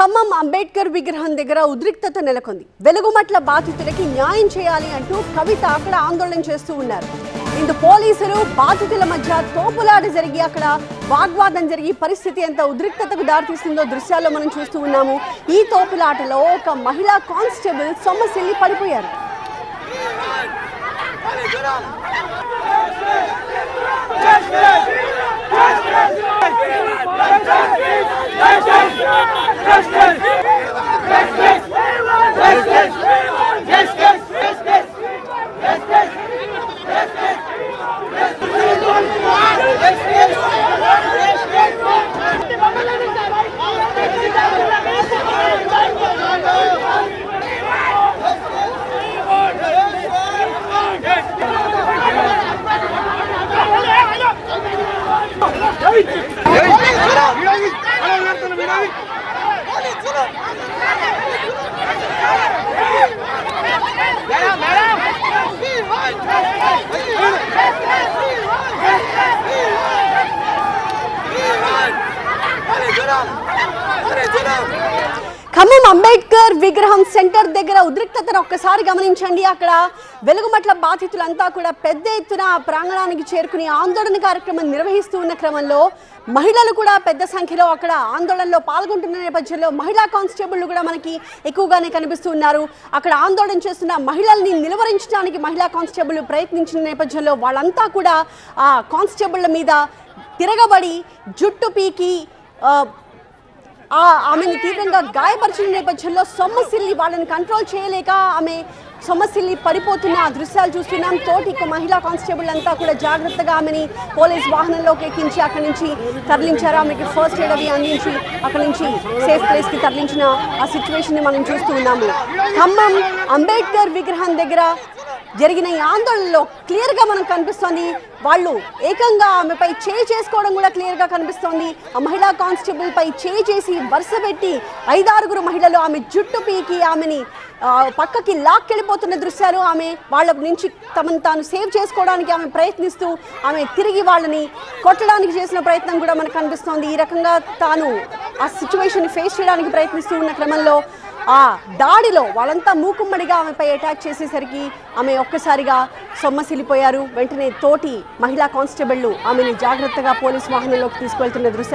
ఖమ్మం అంబేద్కర్ విగ్రహం దగ్గర ఉద్రిక్తత నెలకొంది. వెలుగుమట్ల బాధితులకి న్యాయం చేయాలి అంటూ కవిత అక్కడ ఆందోళన చేస్తూ ఉన్నారు. ఇందు పోలీసులు బాధితుల మధ్య తోపులాట జరిగి అక్కడ వాగ్వాదం జరిగి పరిస్థితి ఎంత ఉద్రిక్తతకు దారితీస్తుందో దృశ్యాల్లో మనం చూస్తూ ఉన్నాము. ఈ తోపులాటలో ఒక మహిళా కానిస్టేబుల్ సొమ్మసిల్లి పడిపోయారు. ఖమ్మం అంబేద్కర్ విగ్రహం సెంటర్ దగ్గర ఉద్రిక్తతను ఒక్కసారి గమనించండి. అక్కడ వెలుగుమట్ల బాధితులంతా కూడా పెద్ద ఎత్తున ప్రాంగణానికి చేరుకుని ఆందోళన కార్యక్రమం నిర్వహిస్తూ ఉన్న క్రమంలో మహిళలు కూడా పెద్ద సంఖ్యలో అక్కడ ఆందోళనలో పాల్గొంటున్న నేపథ్యంలో మహిళా కానిస్టేబుళ్లు కూడా మనకి ఎక్కువగానే కనిపిస్తూ ఉన్నారు. అక్కడ ఆందోళన చేస్తున్న మహిళల్ని నిలువరించడానికి మహిళా కానిస్టేబుల్ ప్రయత్నించిన నేపథ్యంలో వాళ్ళంతా కూడా ఆ కానిస్టేబుళ్ల మీద తిరగబడి జుట్టు పీకి ఆమెను తీవ్రంగా గాయపరిచిన నేపథ్యంలో సొమ్మసిల్లి వాళ్ళని కంట్రోల్ చేయలేక ఆమె సొమ్మసిల్లి పడిపోతున్న దృశ్యాలు చూస్తున్నాం. తోటి మహిళా కానిస్టేబుల్ అంతా కూడా జాగ్రత్తగా ఆమెని పోలీస్ వాహనంలోకి ఎక్కించి అక్కడి నుంచి తరలించారు. ఆమెకి ఫస్ట్ ఎయిడ్ అవి అందించి అక్కడి నుంచి సేఫ్ ప్లేస్కి తరలించిన ఆ సిచ్యువేషన్ మనం చూస్తూ ఉన్నాము. ఖమ్మం అంబేద్కర్ విగ్రహం దగ్గర జరిగిన ఈ ఆందోళనలో క్లియర్గా మనకు కనిపిస్తోంది. వాళ్ళు ఏకంగా ఆమెపై చేయి చేసుకోవడం కూడా క్లియర్గా కనిపిస్తోంది. ఆ మహిళా కానిస్టేబుల్ పై చేయి చేసి వరుస పెట్టి 5-6 మహిళలు ఆమె జుట్టు పీకి ఆమెని పక్కకి లాక్కెళ్ళిపోతున్న దృశ్యాలు. ఆమె వాళ్ళ నుంచి తమను తాను సేవ్ చేసుకోవడానికి ఆమె ప్రయత్నిస్తూ ఆమె తిరిగి వాళ్ళని కొట్టడానికి చేసిన ప్రయత్నం కూడా మనకు కనిపిస్తోంది. ఈ రకంగా తాను ఆ సిచ్యువేషన్ ఫేస్ చేయడానికి ప్రయత్నిస్తూ ఉన్న క్రమంలో ఆ దాడిలో వాళ్ళంతా మూకుమ్మడిగా ఆమెపై అటాక్ చేసేసరికి ఆమె ఒక్కసారిగా సొమ్మసిల్లిపోయారు. వెంటనే తోటి మహిళా కానిస్టేబుళ్లు ఆమెని జాగ్రత్తగా పోలీస్ వాహనంలోకి తీసుకువెళ్తున్న దృశ్యాలు